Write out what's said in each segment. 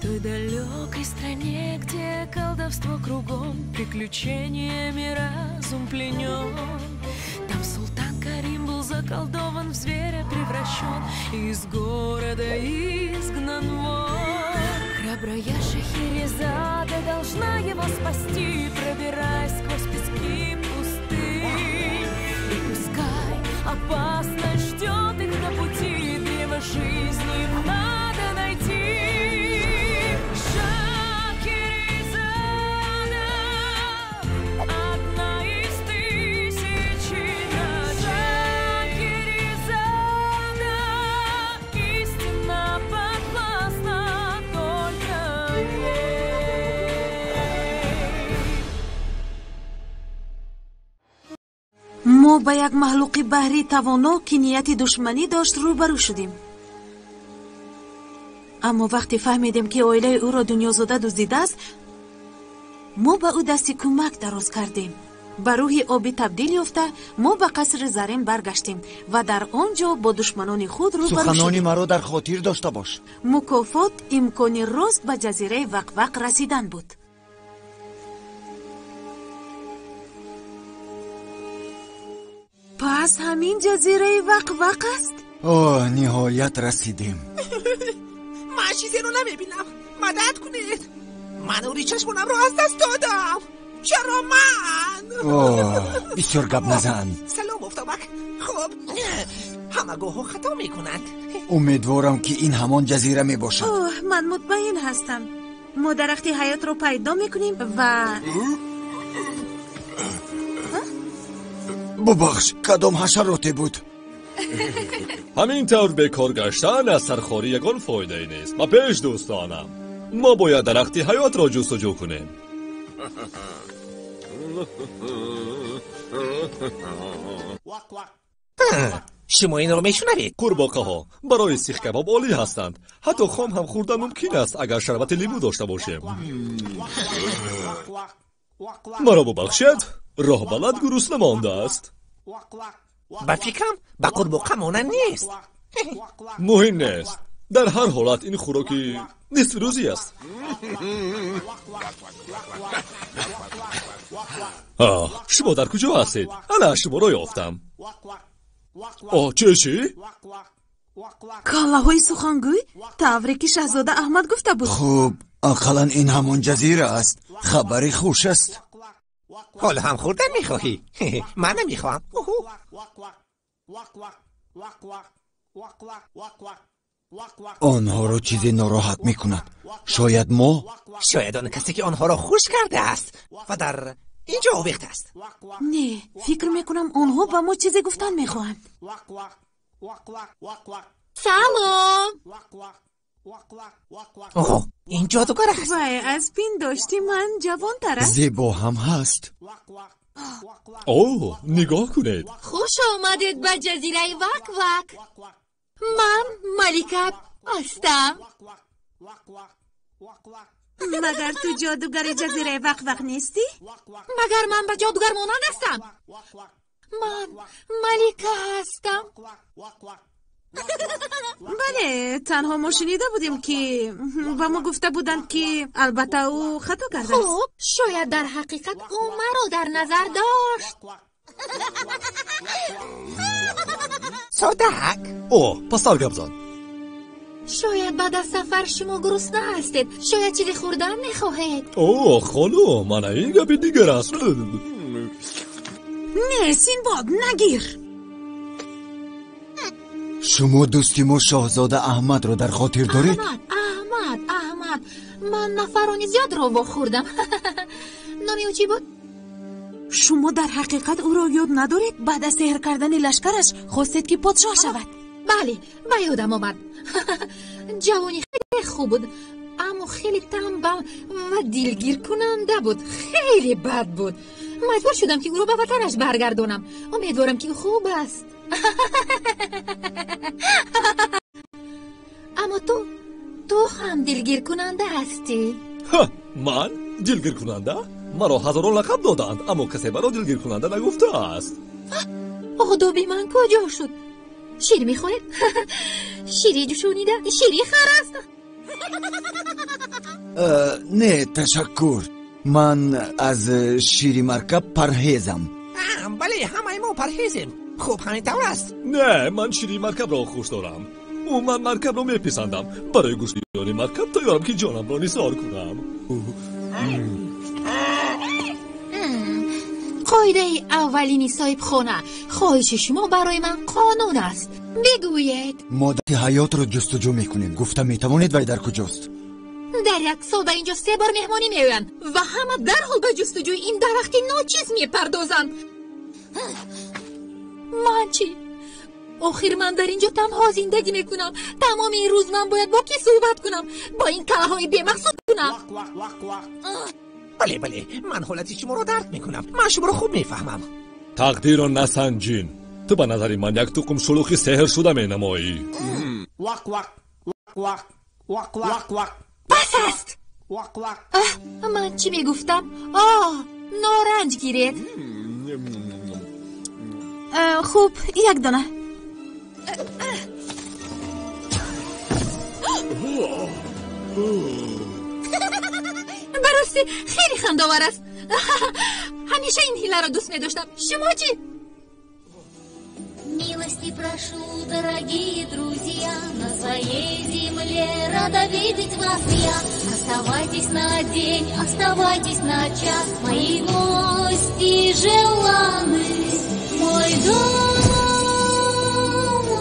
той далекой стране, где колдовство кругом, приключениями разум пленен. Там султан Карим был заколдован, в зверя превращен, из города изгнан вон. Храбрая Шахерезада должна его спасти, пробираясь сквозь пески пустынь. И пускай опасность ждет их на пути, древо жизни надо найти. Шахерезада, одна из тысячи. Шахерезада, истина подвластна только ей. ما با یک مخلوق بحری توانا که نیت دشمنی داشت روبرو شدیم. اما وقتی فهمیدیم که عائله او را دنیازاده دزدیده است، ما به او دستی کمک دراز کردیم. به روح آبی تبدیل یافته ما به قصر زرین برگشتیم و در آنجا با دشمنان خود روبرو شدیم. سخنان مرا در خاطر داشته باش. مکافات امکانی راست به جزیره وقوق رسیدن بود. پس همین جزیره وقوق است؟ اوه نهایت رسیدیم. من چیزی رو نمیبینم، مدد کنید. من اوری چشمونم رو از دست دادم. چرا من؟ اوه بسیار گپ نزن. سلام افتابک. خب همه گوه خطا میکنند. امیدوارم که این همان جزیره می باشد. اوه من مطمئن هستم. ما درخت حیات رو پیدا میکنیم و ببخش کدام حشراتی بود؟ همین طور به کار گشتن از سرخوری یگان فایده ای نیست. ما پیش دوستانم، ما باید درخت حیات را جستجو کنیم. شما این رو میشنوید؟ قورباغه ها برای سیخ کباب عالی هستند. حتی خام هم خوردن ممکن است اگر شربت لیمو داشته باشیم. مرا ببخشید، راه بلد گرسنه مانده است. با فکرم با قورباغه مانند نیست. مهم نیست، در هر حالت این خوراکی نصف روزی است. شما در کجا هستید؟ انا شما را یافتم. چی؟ کالاهای سخنگوی طوری که شاهزاده احمد گفته بود. خوب اقلا این همان جزیره است. خبری خوش است. حالا هم خوردن میخواهی؟ من نمیخواهم. آنها را چیزی ناراحت میکند. شاید ما؟ شاید آن کسی که آنها را خوش کرده است و در اینجا آویخته است. نه، فکر میکنم آنها با ما چیزی گفتن میخواهند. سلام. این جادوگر است. وای از بین داشتی من جوان تر است. زیبا هم هست. نگاه کنید. خوش آمدید به جزیره وقوق. من ملکه هستم. مگر تو جادوگر جزیره وقوق نیستی؟ مگر من به جادوگر مانند هستم؟ من ملکه هستم. بله، تنها ما شنیده بودیم که و ما گفته بودند که البته او خطا کرده است. خب شاید در حقیقت او مرا در نظر داشت. صدق. پس سرگپ زن. شاید بعد از سفر شما گرسنه هستید. شاید چیزی خوردن میخواهید. خانم، من این گپی دیگر است. نه سینباد نگیر. شما دوستی ما شاهزاده احمد رو در خاطر دارید؟ احمد من نفرانی زیاد رو بخوردم. نامی او چی بود؟ شما در حقیقت او را یاد ندارید؟ بعد از سحر کردن لشکرش خواستید که پادشاه شود. بله به یادم آمد. جوانی خیلی خوب بود اما خیلی تنبل و دلگیر کننده بود. خیلی بد بود. مجبور شدم که او رو به وطنش برگردونم. امیدوارم که خوب است. اما تو هم دلگیر کننده هستی. من دلگیر کننده؟ مرا هزاران لقب دادند اما کسی مرا دلگیر کننده نگفته است. آدابی من کجا شد؟ شیر میخورید؟ شیری جوشونیده؟ شیری خر است؟ نه تشکر. من از شیری مرکب پرهیزم. بله همه ما پرهیزیم. خوب همین طور است. نه، من شیری مرکب را خوش دارم. من مرکب را میپسندم. برای گوشتیدن مرکب تیارم که جانم را نثار کنم. قاعده اولینی صاحب خانه، خواهش شما برای من قانون است. بگویید مادر حیات را جستجو میکنیم. گفتم میتوانید وی در کجاست؟ در یک سال به اینجا 3 بار مهمانی میویند و همه در حال به جستجوی این درخت ناچیز میپردازند. من چی؟ آخر من در اینجا تنها زندگی میکنم. تمام این روز من باید با کی صحبت کنم؟ با این کلاهای بی‌مقصود کنم؟ بله من حالت شما رو درک میکنم. من شما رو خوب میفهمم. تقدیر را نسنجین. تو به نظر من یک تخم شلوغی سحر شده مینمایی. بس است. من چی میگفتم؟ نارنج گیرید. خوب یک دانه. براستی خیلی خنده‌آور است. همیشه این حیله را دوست می‌داشتم. شما چی؟ Милости прошу, дорогие друзья, на своей земле рада видеть вас я. Оставайтесь на день, оставайтесь на час, мои гости желанны. Мой дом,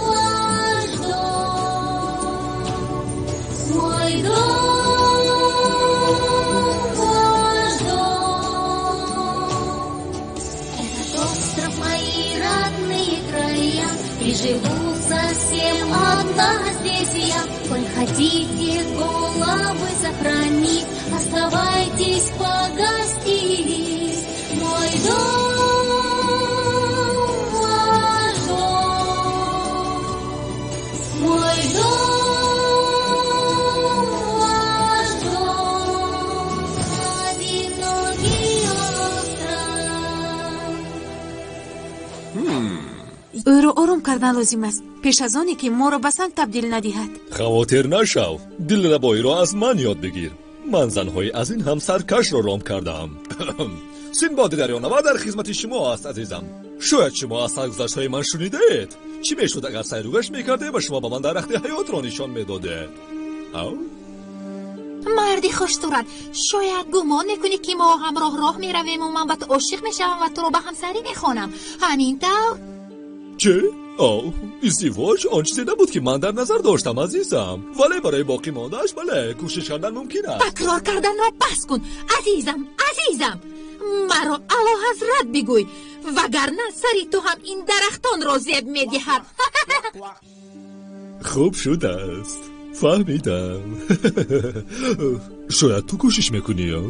ваш дом, мой дом, ваш дом. Этот остров мои родные края, и живу совсем одна здесь я. Коль хотите головы сохранить, оставайтесь погостить. Мой дом, ваш дом, мой дом, ваш дом, одинокий остров. او رو آروم کردن لازم است پیش از آنی که ما را به سنگ تبدیل ندهد. خواطر نشو. دلربایی را از من یاد بگیر. من زنهای از این هم سرکش را رام کردم. سینباد دریانورد در خدمت شما است عزیزم. شاید شما از سرگذشت‌های من شنیدید. چی میشد اگر سیر و گشت میکرده و شما به من درخت حیات را نشان میدادید؟ مردی خوش صورت، شاید گمان میکنی که ما همراه راه میرویم و من به تو عاشق میشم و تو رو به همسری میخوانم. همین طور؟ چه؟ ازدواج آن چیزی نبود که من در نظر داشتم عزیزم. ولی برای باقی ماندهش بله کوشش کردن ممکن است. تکرار کردن را بس کن عزیزم. مرا اعلی حضرت بگوی وگرنه سری تو هم این درختان را زیب میدهد. خوب شد است. فهمیدم. شاید تو کوشش میکنی ها؟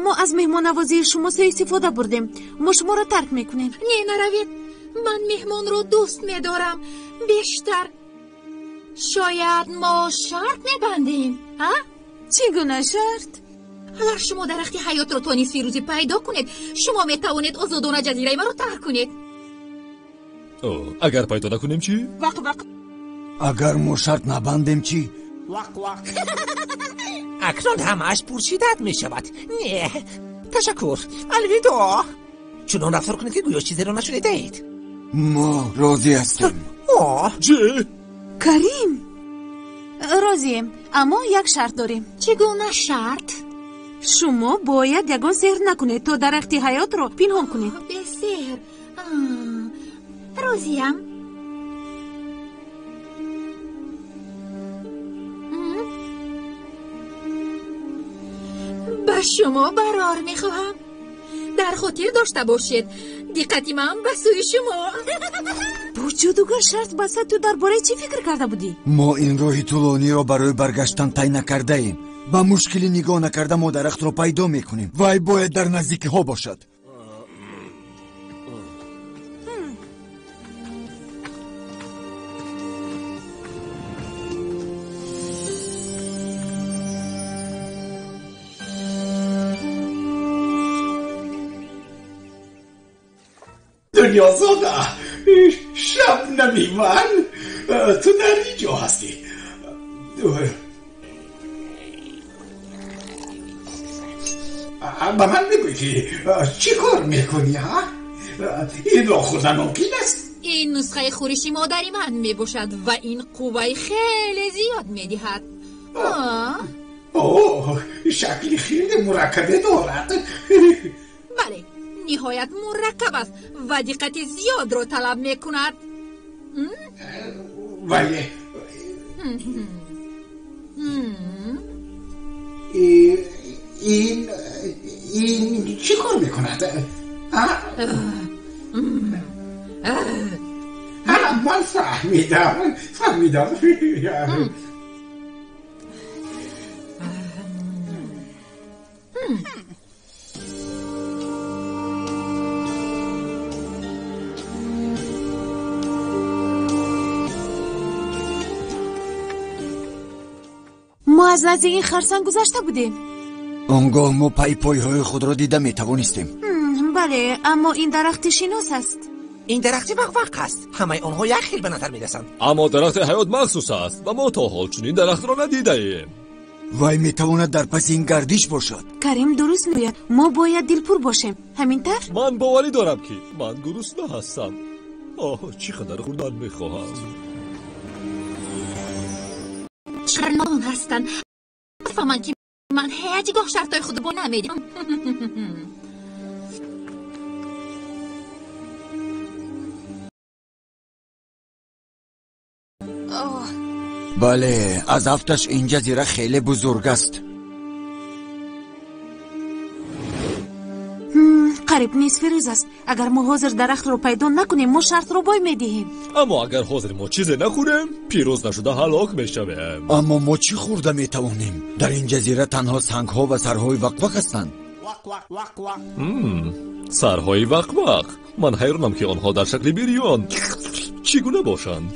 ما از مهمان نوازی شما سه استفاده بردیم. ما شما را ترک میکنیم. نه نروید. من مهمان رو دوست میدارم بیشتر. شاید ما شرط میبندیم. چگونه شرط؟ اگر شما درخت حیات رو تا نیز فیروزی پیدا کنید، شما میتوانید آزادانه جزیره ما رو ترک کنید. اگر پیدا نکنیم چی؟ اگر ما شرط نبندیم چی؟ اکنون همش پرسیدت می شود. نه تشکر، الوداع. چون رفتار کنید که گویا چیزی رو نشنیده اید. ما راضی هستیم. چه؟ کریم راضیم، اما یک شرط داریم. چگونه شرط؟ شما باید یگان سحر نکنید تا درخت حیات رو پنهان کنید. به سحر؟ راضیم. به شما برار میخواهم. در خاطر داشته باشید دقتی من به سوی شما. بوجودوگاه شرط بسد تو درباره چی فکر کرده بودی؟ ما این راهی طولانی را برای برگشتن طی نکرده ایم. با مشکلی نگاه نکرده ما درخت را پیدا میکنیم. وای باید در نزدیکی ها باشد. دنیازاده شبنمی من تو در اینجا هستی. با من بگوی که چی کار میکنی ها؟ این را خودم ممکن است؟ این نسخه خورشی مادری من می باشد و این قوه خیلی زیاد می دهد. اوه شکلی خیلی مرکبه دارد. بله نهایت مرکب است و دقت زیاد را طلب می کند. ولی این چی کار میکند؟ من فهمیدم ما از نزدیک این خرسنگ گذشته بودیم. آنگاه ما پای های خود را دیده میتوانستیم. بله اما این درخت شیناس است. این درخت وقوق است. همه آنها یک خیل به نظر میرسند. اما درخت حیات مخصوص است و ما تا حال چنین درخت را ندیده ایم. وای میتواند در پس این گردش باشد. کریم درست میگوید. ما باید دلپور باشیم. همینطور؟ من باوری دارم که من گرسنه هستم. چقدر خوردن میخواهم. شرلان هستن. فهمن که من هیچگاه شرطای خود با نمیدم. بله از هفتش این جزیره خیلی بزرگ است. قریب نیست فیروز است. اگر ما حاضر درخت رو پیدا نکنیم ما شرط رو بای میدهیم. اما اگر حاضر ما چیزی نخوریم پیروز نشده هلاک میشویم. اما ما چی خورده میتوانیم؟ در این جزیره تنها سنگ ها و سرهای وقوق هستند. سرهای وقوق. من حیرانم که آنها در شکل بیریان چگونه باشند.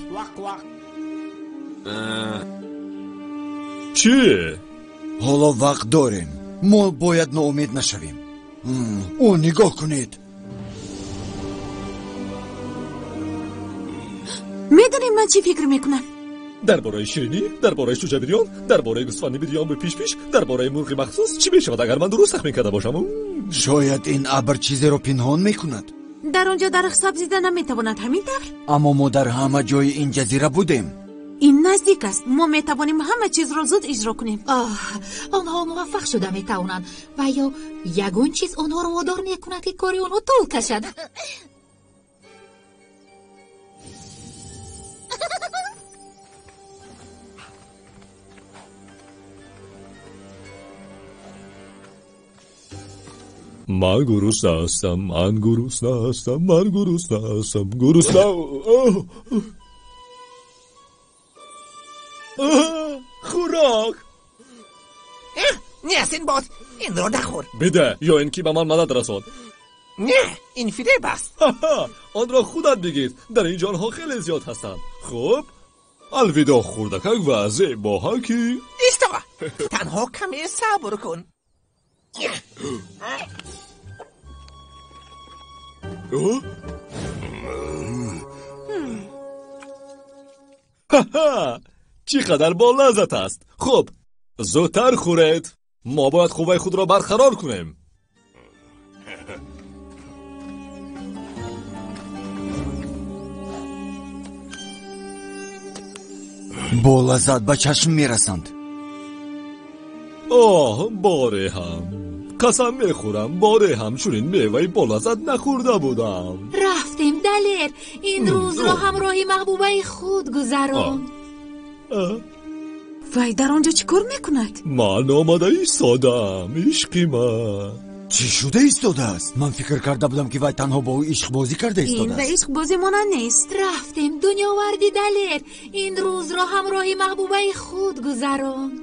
چی؟ حالا وقت داریم. ما باید ناامید نشویم. او نگاه کنید. میدونیم من چی فکر میکنم. درباره شیرینی، درباره شوجه بیریان، درباره گوسفند بیریان به پیش درباره مرغ مخصوص. چی میشود اگر من درست تخمین کرده باشم؟ شاید این ابر چیزی رو پنهان میکند. در آنجا درخت سبزیده نمیتواند همینطور؟ اما ما در همه جای این جزیره بودیم. این نزدیک است. ما میتوانیم همه چیز را زود اجرا کنیم. آنها موفق شده میتوانند و یا یگون چیز آنها رو وادار میکند که کاری آنها طول کشد. من گرسنه هستم. خوراک. نه سنباد این را نخور. بده یا اینکه به من مدد رسان. نه این فریب است. آن را خودت بگیر. در اینجا آنها خیلی زیاد هستند. خب الوداع خوردکک و زیباهکی. ایستا تنها کمی صبر کن. چقدر با لذت است. خب زودتر خورید. ما باید قوه خود را برقرار کنیم. با لذت به چشم میرسند. باره هم قسم میخورم باره هم چنین میوه با لذت نخورده بودم. رفتیم دلیر. این روز را همراهی محبوبه خود گذران. وای در آنجا چی کار میکند؟ من آمده ایستادم. عشقی من چی شده ایستاده است؟ من فکر کرده بودم که وای تنها با او عشق بازی کرده ایستاده است. این عشق بازی مانند نیست. رفتیم دنیا وردی دلیر. این روز را همراهی محبوبه خود گذران.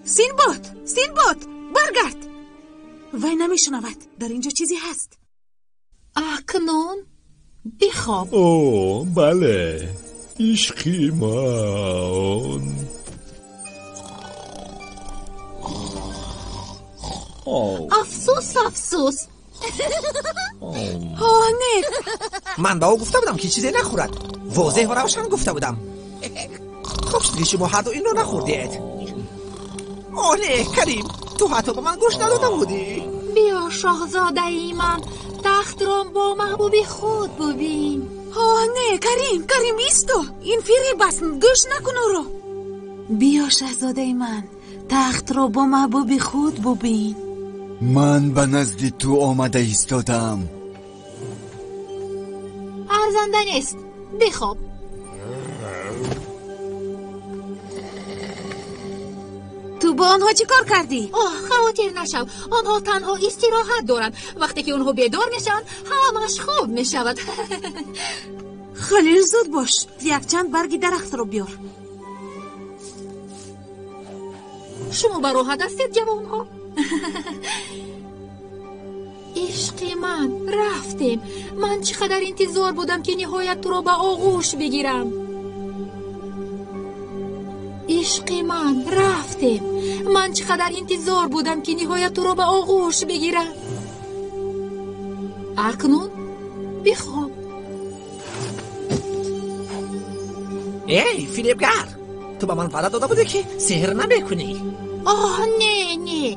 سینباد برگرد. وای نمیشنود. در اینجا چیزی هست. اکنون بخواب. بله عشقی من. افسوس. نه من با او گفته بودم که چیزی نخورد. واضح و روشن گفته بودم. خوب شد که شما هر دو این رو نخوردید. اوه نه کریم، تو حتی با من گوش نداده بودی. بیا شاهزاده ای من، تخت را با محبوب خود ببین. نه کریم ایستو، این فریب است، گوش نکن او رو. بیا شاهزاده من، تخت را با محبوب خود ببین. من به نزد تو آمده ایستادم. ارزنده نیست، بخواب. تو با آنها چی کار کردی؟ خاطر نشو، آنها تنها استراحت دارند. وقتی که اونها بیدار میشن همش خوب میشود. خیلی زود باش، یک چند برگ درخت رو بیار. شما با راحت هستید جوان ها؟ عشق من، رفتیم. من چقدر انتظار بودم که نهایت تو رو به آغوش بگیرم. عشق من، رفتیم. من چقدر انتظار بودم که نهایت تو رو به آغوش بگیرم. اکنون بخواب. ای فریبگر، تو به من وعده داده بودی که سحر نمیکنی. نه،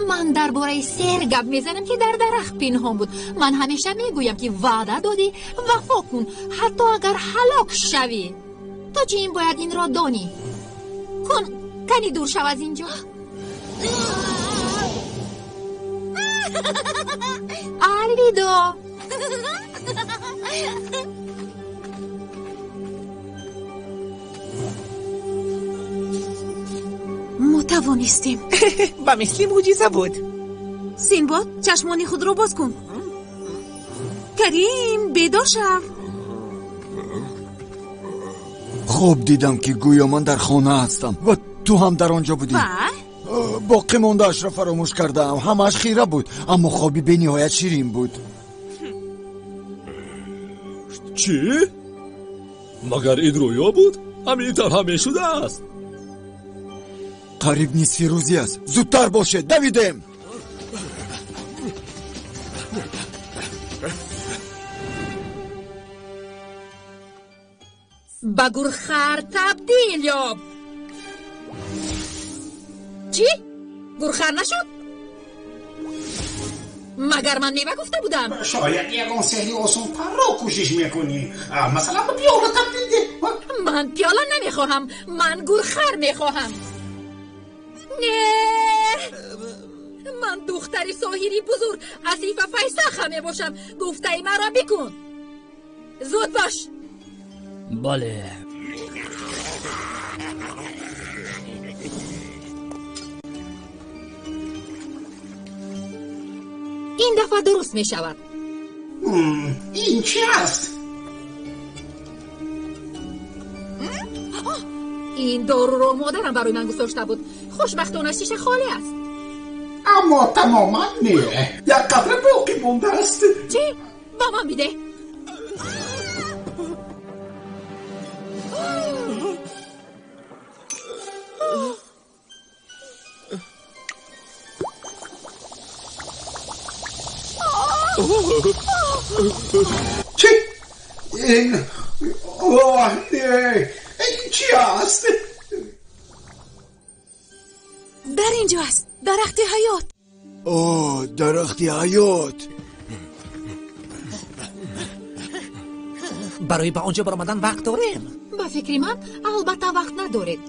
من درباره سحر گپ میزنم که در درخت پنهان بود. من همیشه میگویم که وعده دادی وفا کن، حتی اگر هلاک شوی. تو چی این باید این را دانی. کنی دور شو از اینجا. الویدا. متوانستیم. با مثل معجزه بود. سینباد، چشمانی خود رو باز کن. کریم بیدار شو. خوب دیدم که گویا من در خانه هستم و تو هم در آنجا بودی. باقی مانده اش را فراموش کردم. همش خیره بود، اما خوابی به نهایت شیرین بود. چی؟ مگر این رویا بود؟ همینطور همه شده است. قریب نصف روزی است، زودتر باشه، دویدیم. با گورخر تبدیل یاب. چی؟ گورخر نشد؟ مگر من میوه گفته بودم؟ شاید یکان سحری آسان تر را کوشش میکنی. مثلا به پیاله تبدیل ده. من پیاله نمیخواهم، من گورخر میخواهم. نه، من دختر ساحری بزرگ اسیف فیسخه میباشم. گفته ای مرا بکن. زود باش. بله. این دفعه درست می شود. این چی است؟ این دارو رو مادرم برای من گذاشته بود. خوشبختانه شیشه خالی است. اما تماما نه، یک قطره باقی مونده است. چی؟ با من بیده. چی؟ این نه، این چی است؟ در اینجا است، درخت حیات. درخت حیات. برای به آنجا برآمدن وقت داریم. با فکری من البته وقت ندارید.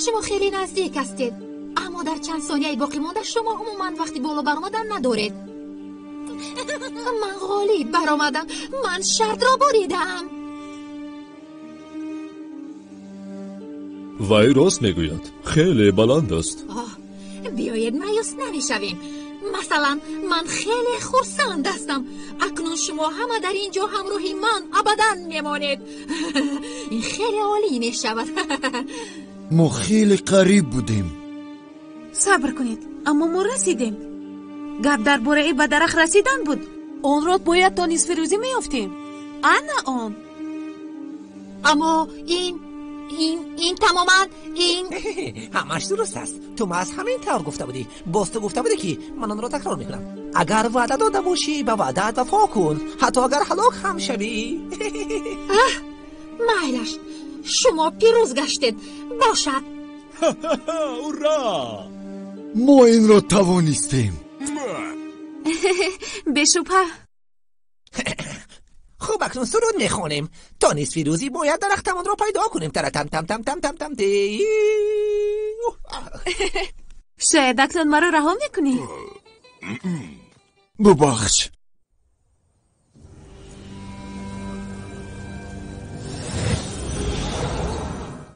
شما خیلی نزدیک هستید، اما در چند ثانیه باقی مانده شما عموما وقتی بالا برآمدن ندارید. من غالب برآمدم. من شرط را بریدم. وی راست میگوید، خیلی بلند است. بیایید مایوس نمیشویم. مثلا من خیلی خرسند هستم. اکنون شما همه در اینجا همراهی من ابدا میمانید. این خیلی عالی میشود. ما خیلی قریب بودیم. صبر کنید، اما ما رسیدیم. گپ درباره به درخت رسیدن بود. آن را باید تا نصف روزی میافتیم. انا آن. اما این تماما این همش درست است. تو ما از همین طور گفته بودی. باز تو گفته بودی که من آن را تکرار میکنم. اگر وعده داده باشی به وعدت وفا کن، حتی اگر هلاک هم شوی. میلش، شما پیروز گشتید. باشد. اورا! ما این را توانستیم. بشوپه. خب اکنون سرود میخونیم. تا نصف روزی باید درختمان را پیدا کنیم. تم تم تم تم تم تم دی. شاید اکنون ما را رها میکنی. ببخش.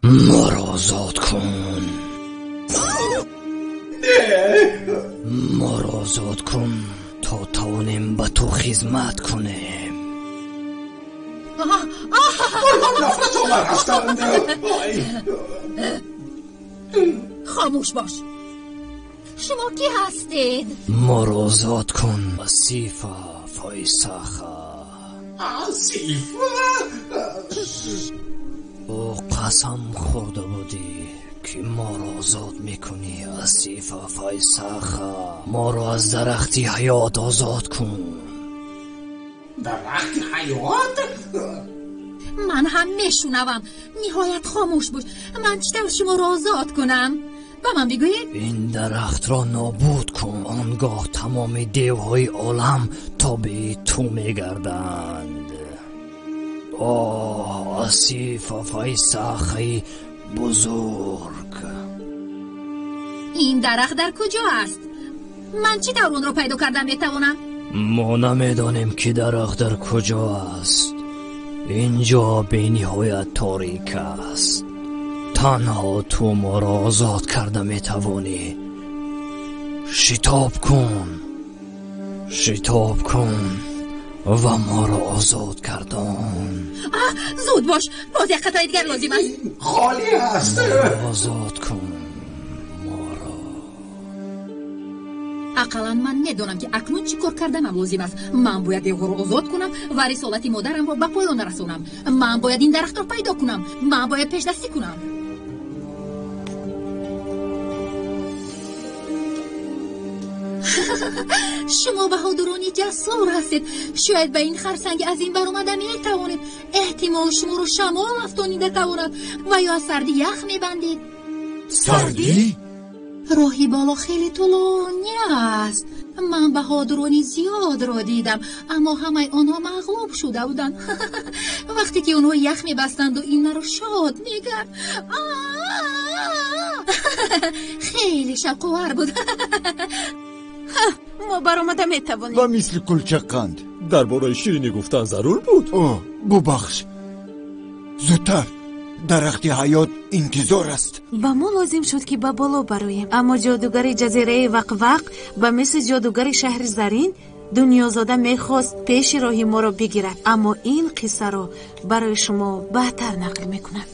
ما را آزاد کن. ما را آزاد کن تا توانیم به تو خدمت کنیم. خاموش باش. شما کی هستید؟ ما را آزاد کن آسیفا فایساخا. آسیفا؟ او قسم خورده بودی که ما را آزاد میکنی آسیفا فایساخا. ما را از درختی حیات آزاد کن. درخت حیات؟ من هم میشنوم. نهایت خاموش باش. من چطور شما را آزاد کنم؟ با من بگویید. این درخت را نابود کن، آنگاه تمام دیوهای عالم تابع تو میگردند. آه آسیفا فایساخی بزرگ. این درخت در کجا است؟ من چطور اون را پیدا کردم میتوانم؟ ما نمیدانیم که درخت در کجا است. اینجا به نهایت تاریک است. تنها تو ما را آزاد کرده میتوانی. شتاب کن، شتاب کن و ما را آزاد کردن. زود باش، باز یک خطای دیگر لازم است. خالی هست. آزاد کن ما را. اقلا من ندانم که اکنون چی کار کردنم لازم است. من باید دیوها را آزاد کنم و رسالت مادرم را به پایان رسانم. من باید این درخت را پیدا کنم. من باید پیش دستی کنم. شما بهادرانی جسور هستید. شاید به این خرسنگ از این بر اومده میتوانید. احتمال شما رو شمال افتانیده تواند و یا سردی یخ میبندید. سردی؟ راهی بالا خیلی طولانی است. من بهادرانی زیاد را دیدم اما همه آنها مغلوب شده بودند. وقتی که اونها یخ میبستند و این رو شاد میگن. خیلی شقوار بود. ما برآمده میتوانیم. و مثل کلچه قند. درباره شیرینی گفتن ضرور بود. ببخش. زودتر. درخت حیات انتظار است. با ما لازم شد که به بالا برویم، اما جادوگر جزیره وقوق به مثل جادوگر شهر زرین دنیازاده میخواست پیش راهی ما را بگیرد. اما این قصه را برای شما بهتر نقل میکنم.